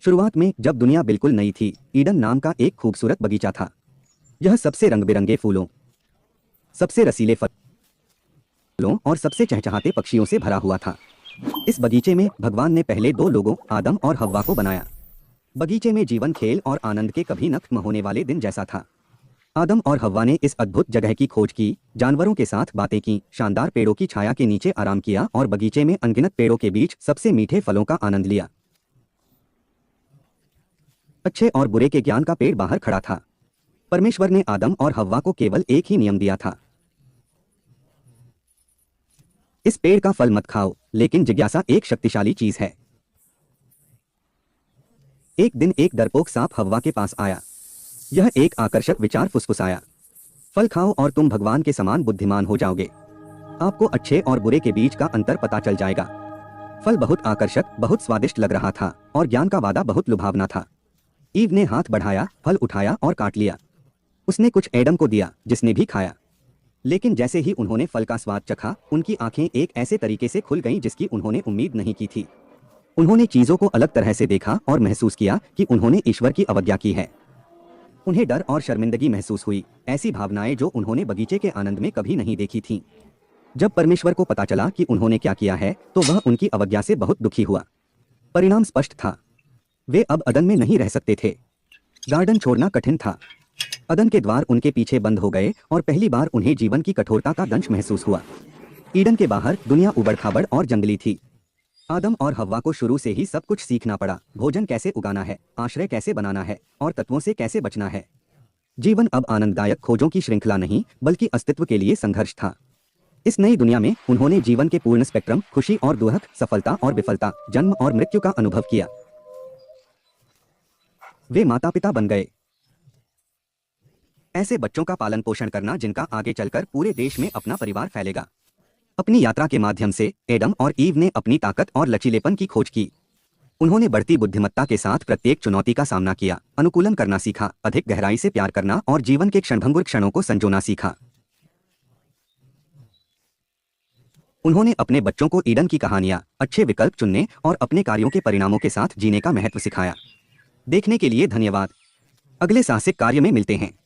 शुरुआत में जब दुनिया बिल्कुल नई थी, ईडन नाम का एक खूबसूरत बगीचा था। यह सबसे रंग बिरंगे फूलों, सबसे रसीले फलों और सबसे चहचहाते पक्षियों से भरा हुआ था। इस बगीचे में भगवान ने पहले दो लोगों आदम और हव्वा को बनाया। बगीचे में जीवन, खेल और आनंद के कभी न खत्म होने वाले दिन जैसा था। आदम और हव्वा ने इस अद्भुत जगह की खोज की, जानवरों के साथ बातें की, शानदार पेड़ों की छाया के नीचे आराम किया और बगीचे में अनगिनत पेड़ों के बीच सबसे मीठे फलों का आनंद लिया। अच्छे और बुरे के ज्ञान का पेड़ बाहर खड़ा था। परमेश्वर ने आदम और हव्वा को केवल एक ही नियम दिया था, इस पेड़ का फल मत खाओ। लेकिन जिज्ञासा एक शक्तिशाली चीज है। एक दिन एक डरपोक सांप हव्वा के पास आया। यह एक आकर्षक विचार फुसफुसाया, फल खाओ और तुम भगवान के समान बुद्धिमान हो जाओगे। आपको अच्छे और बुरे के बीच का अंतर पता चल जाएगा। फल बहुत आकर्षक, बहुत स्वादिष्ट लग रहा था और ज्ञान का वादा बहुत लुभावना था। ईव ने हाथ बढ़ाया, फल उठाया और काट लिया। उसने कुछ एडम को दिया, जिसने भी खाया। लेकिन जैसे ही उन्होंने फल का स्वाद चखा, उनकी आंखें एक ऐसे तरीके से खुल गईं जिसकी उन्होंने उम्मीद नहीं की थी। उन्होंने चीजों को अलग तरह से देखा और महसूस किया कि उन्होंने ईश्वर की अवज्ञा की है। उन्हें डर और शर्मिंदगी महसूस हुई, ऐसी भावनाएं जो उन्होंने बगीचे के आनंद में कभी नहीं देखी थीं। जब परमेश्वर को पता चला कि उन्होंने क्या किया है, तो वह उनकी अवज्ञा से बहुत दुखी हुआ। परिणाम स्पष्ट था, वे अब अदन में नहीं रह सकते थे। गार्डन छोड़ना कठिन था। अदन के द्वार उनके पीछे बंद हो गए और पहली बार उन्हें जीवन की कठोरता का दंश महसूस हुआ। ईडन के बाहर दुनिया उबड़-खाबड़ और जंगली थी। आदम और हव्वा को शुरू से ही सब कुछ सीखना पड़ा, भोजन कैसे उगाना है, आश्रय कैसे बनाना है और तत्वों से कैसे बचना है। जीवन अब आनंददायक खोजों की श्रृंखला नहीं, बल्कि अस्तित्व के लिए संघर्ष था। इस नई दुनिया में उन्होंने जीवन के पूर्ण स्पेक्ट्रम, खुशी और दुख, सफलता और विफलता, जन्म और मृत्यु का अनुभव किया। वे माता पिता बन गए, ऐसे बच्चों का पालन पोषण करना जिनका आगे चलकर पूरे देश में अपना परिवार फैलेगा। अपनी यात्रा के माध्यम से एडम और ईव ने अपनी ताकत और लचीलेपन की खोज की। उन्होंने बढ़ती बुद्धिमत्ता के साथ प्रत्येक चुनौती का सामना किया, अनुकूलन करना सीखा, अधिक गहराई से प्यार करना और जीवन के क्षणभंगुर क्षणों को संजोना सीखा। उन्होंने अपने बच्चों को ईडन की कहानियां, अच्छे विकल्प चुनने और अपने कार्यों के परिणामों के साथ जीने का महत्व सिखाया। देखने के लिए धन्यवाद। अगले साहसिक कार्य में मिलते हैं।